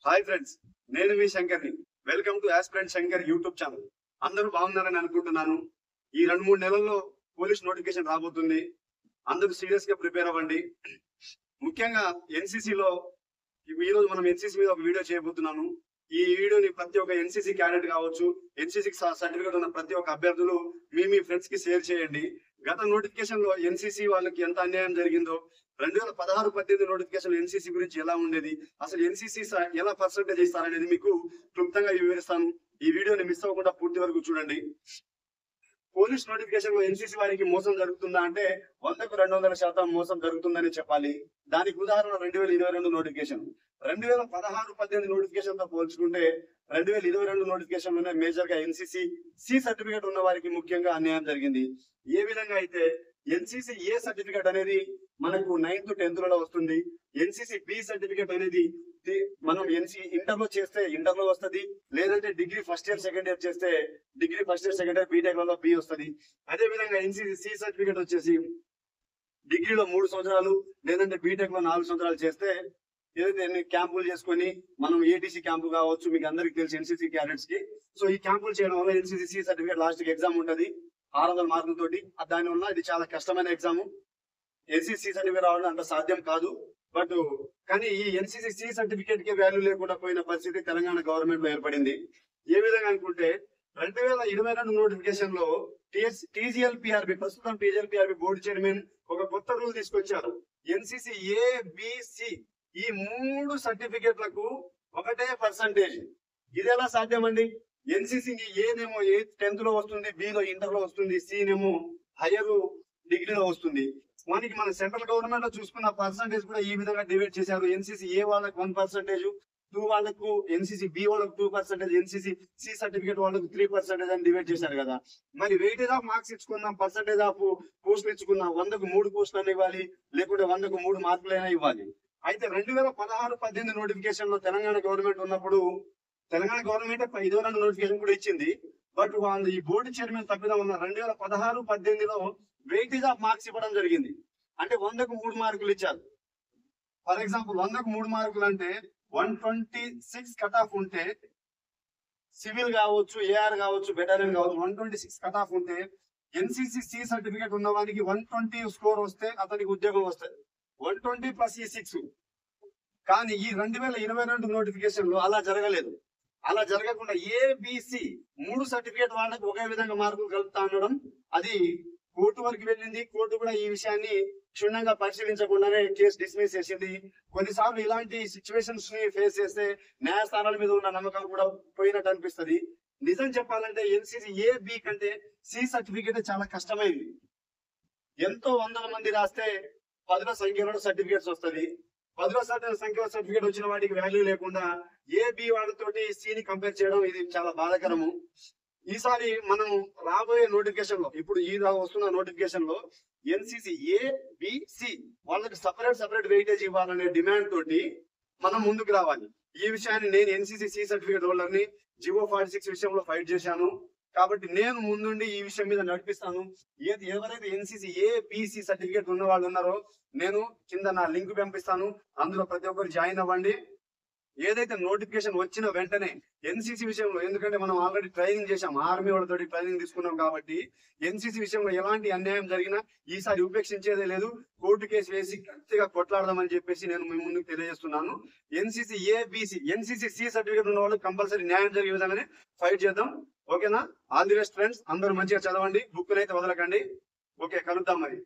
Hi friends, నేను మీ శంకర్ని. Welcome to aspirant Shankar YouTube channel. అందరూ బాగున్నారని అనుకుంటున్నాను. ఈ 2-3 నెలల్లో పోలీస్ నోటిఫికేషన్ రాబోతుంది. అందరూ సీరియస్ గా ప్రిపేర్ అవ్వండి. ముఖ్యంగా ఎన్సీసీలో ఈ రోజు మనం ఎన్సీసీ మీద ఒక వీడియో చేయబోతున్నాను. ఈ వీడియోని ప్రతి ఒక్క ఎన్సీసీ క్యాడెట్ కావచ్చు, ఎన్సీసీ సర్టిఫికేట్ ఉన్న ప్రతి ఒక్క అభ్యర్థులు మీ ఫ్రెండ్స్ కి షేర్ చేయండి. గత నోటిఫికేషన్ లో ఎన్సీసీ వాళ్ళకి ఎంత అన్యాయం జరిగిందో, 2016-18 నోటిఫికేషన్ ఎన్సీసీ గురించి ఎలా ఉండేది, అసలు ఎన్సీసీ ఎలా పర్సెంటేజ్ ఇస్తారనేది మీకు క్లుప్తంగా వివరిస్తాను. ఈ వీడియోని మిస్ అవ్వకుండా పూర్తి వరకు చూడండి. పోలీస్ నోటిఫికేషన్ లో ఎన్సీసీ వారికి మోసం జరుగుతుందా అంటే 100కు 200% మోసం జరుగుతుందని చెప్పాలి. దానికి ఉదాహరణ 2022 నోటిఫికేషన్. 2016-18 నోటిఫికేషన్ తో పోల్చుకుంటే 2022 నోటిఫికేషన్ లోనే మేజర్ గా ఎన్సీసీ సి సర్టిఫికేట్ ఉన్న వారికి ముఖ్యంగా అన్యాయం జరిగింది. ఏ విధంగా అయితే ఎన్సీసీ ఏ సర్టిఫికేట్ అనేది మనకు 9th 10th లలో వస్తుంది. ఎన్సీసీ బి సర్టిఫికేట్ అనేది మనం ఇంటర్ లో చేస్తే ఇంటర్ లో వస్తుంది, లేదంటే degree first year second year చేస్తే degree first year second year BTech లలో బి వస్తుంది. అదే విధంగా ఎన్సీసీ సి సర్టిఫికేట్ వచ్చేసి డిగ్రీలో 3 సంవత్సరాలు లేదంటే బీటెక్ లో 4 సంవత్సరాలు చేస్తే ఏదైతే క్యాంపులు చేసుకొని మనం ఏటీసీ క్యాంపు కావచ్చు, మీకు అందరికి తెలిసి ఎన్సీసీ క్యాడెట్స్ కి. సో ఈ క్యాంపులు చేయడం వల్ల ఎన్సీసీ సి సర్టిఫికేట్ లాస్ట్ కి ఎగ్జామ్ ఉంటుంది 600 మార్కుల తోటి. దాని వల్ల ఇది చాలా కష్టమైన ఎగ్జామ్. ఎన్సీసీ సర్టిఫికేట్ రావడం అంత సాధ్యం కాదు. కానీ ఈ ఎన్సీసీ సి సర్టిఫికేట్ కి వాల్యూ లేకుండా పోయిన పరిస్థితి తెలంగాణ గవర్నమెంట్ లో ఏర్పడింది. ఏ విధంగా అనుకుంటే 2022 నోటిఫికేషన్ లో టీజీఎల్పీఆర్బీ, ప్రస్తుతం టీజీఎల్పీఆర్బీ బోర్డు చైర్మన్ ఒక కొత్త రూల్ తీసుకొచ్చారు. ఎన్సీసీ ఏ బిసి ఈ 3 సర్టిఫికేట్లకు ఒకటే పర్సంటేజ్. ఇది ఎలా సాధ్యం అండి? ఎన్సీసీ ఏనేమో 10th లో వస్తుంది, బిలో ఇంటర్ లో వస్తుంది, సినేమో హైయర్ డిగ్రీలో వస్తుంది. మనకి మన సెంట్రల్ గవర్నమెంట్ లో చూసుకున్న పర్సంటేజ్ కూడా ఈ విధంగా డివైడ్ చేశారు. ఎన్సీసీ ఏ వాళ్ళకి 1%, 2 వాళ్ళకు, ఎన్సీసీ బి వాళ్ళకు 2%, ఎన్సీసీ సి సర్టిఫికేట్ వాళ్ళకు 3% అని డివైడ్ చేశారు కదా. మరి వెయిటేజ్ ఆఫ్ మార్క్స్ ఇచ్చుకుందాం, పర్సంటేజ్ ఆఫ్ పోస్టులు ఇచ్చుకుందాం. 100కు 3 పోస్టులు అని ఇవ్వాలి, లేకుంటే 100కు 3 మార్కులైనా ఇవ్వాలి. అయితే 2016-18 నోటిఫికేషన్ లో తెలంగాణ గవర్నమెంట్ ఉన్నప్పుడు తెలంగాణ గవర్నమెంట్ 22 నోటిఫికేషన్ కూడా ఇచ్చింది. బట్ వాళ్ళు ఈ బోర్డు చైర్మన్ తప్పిదం వల్ల 2016-18లో వెయిటేజ్ ఆఫ్ మార్క్స్ ఇవ్వడం జరిగింది. అంటే 100కు 3 మార్కులు ఇచ్చారు. ఫర్ ఎగ్జాంపుల్ 100కు 3 మార్కులు అంటే 126 కట్ ఆఫ్ ఉంటే, సివిల్ కావచ్చు, ఏఆర్ కావచ్చు, బెటాలియన్ కావచ్చు, 126 కట్ ఆఫ్ ఉంటే ఎన్సీసీ సి సర్టిఫికేట్ ఉన్న వారికి 120 స్కోర్ వస్తే అతనికి ఉద్యోగం వస్తుంది. 120 ప్లస్ ఈ 6. కానీ ఈ 2022 నోటిఫికేషన్ లో అలా జరగలేదు. అలా జరగకుండా ఏబిసి 3 సర్టిఫికేట్ వాళ్ళకి ఒకే విధంగా మార్కులు కలుపుతా ఉండడం, అది కోర్టు వరకు వెళ్ళింది. కోర్టు కూడా ఈ విషయాన్ని క్షుణ్ణంగా పరిశీలించకుండానే కేసు డిస్మిస్ చేసింది. కొన్నిసార్లు ఇలాంటి సిచ్యువేషన్స్ ని ఫేస్ చేస్తే న్యాయస్థానాల మీద ఉన్న నమ్మకం కూడా పోయినట్టు అనిపిస్తుంది. నిజం చెప్పాలంటే ఎన్సీసీ ఏ బి కంటే సి సర్టిఫికేట్ చాలా కష్టమైంది. ఎంతో వందల మంది రాస్తే 10ల సంఖ్యలో సర్టిఫికేట్స్ వస్తుంది. 10ల సంఖ్యలో సర్టిఫికేట్ వచ్చిన వాటికి వాల్యూ లేకుండా ఏ బి వాళ్ళతోటి సిని కంపేర్ చేయడం ఇది చాలా బాధాకరము. ఈసారి మనం రాబోయే నోటిఫికేషన్ లో, ఇప్పుడు ఈ వస్తున్న నోటిఫికేషన్ లో ఎన్సీసీ ఏ బిసి వాళ్ళకి సపరేట్ వెయిటేజ్ ఇవ్వాలనే డిమాండ్ తోటి మనం ముందుకు రావాలి. ఈ విషయాన్ని నేను ఎన్సీసీ సి సర్టిఫికేట్ హోల్డర్ ని జివో 46 విషయంలో ఫైట్ చేశాను. కాబట్టి నేను ముందుండి ఈ విషయం మీద నడిపిస్తాను. ఎవరైతే ఎన్సీసీ ఏ బిసి సర్టిఫికేట్ ఉన్న వాళ్ళు ఉన్నారో నేను కింద నా లింక్ పంపిస్తాను. అందులో ప్రతి ఒక్కరు జాయిన్ అవ్వండి. ఏదైతే నోటిఫికేషన్ వచ్చిన వెంటనే ఎన్సీసీ విషయంలో, ఎందుకంటే మనం ఆల్రెడీ ట్రైనింగ్ చేశాం, ఆర్మీ వాళ్ళతో ట్రైనింగ్ తీసుకున్నాం కాబట్టి ఎన్సీసీ విషయంలో ఎలాంటి అన్యాయం జరిగినా ఈసారి ఉపేక్షించేదే లేదు. కోర్టు కేసు వేసి గట్టిగా కొట్లాడదామని చెప్పేసి నేను మీ ముందుకు తెలియజేస్తున్నాను. NCC A B C, NCC C certificate ఉన్న వాళ్ళు కంపల్సరీ న్యాయం జరిగే విధంగానే ఫైట్ చేద్దాం. ఓకేనా? All the best friends. అందరూ మంచిగా చదవండి, బుక్ అయితే వదలకండి. ఓకే, కలుద్దాం మరి.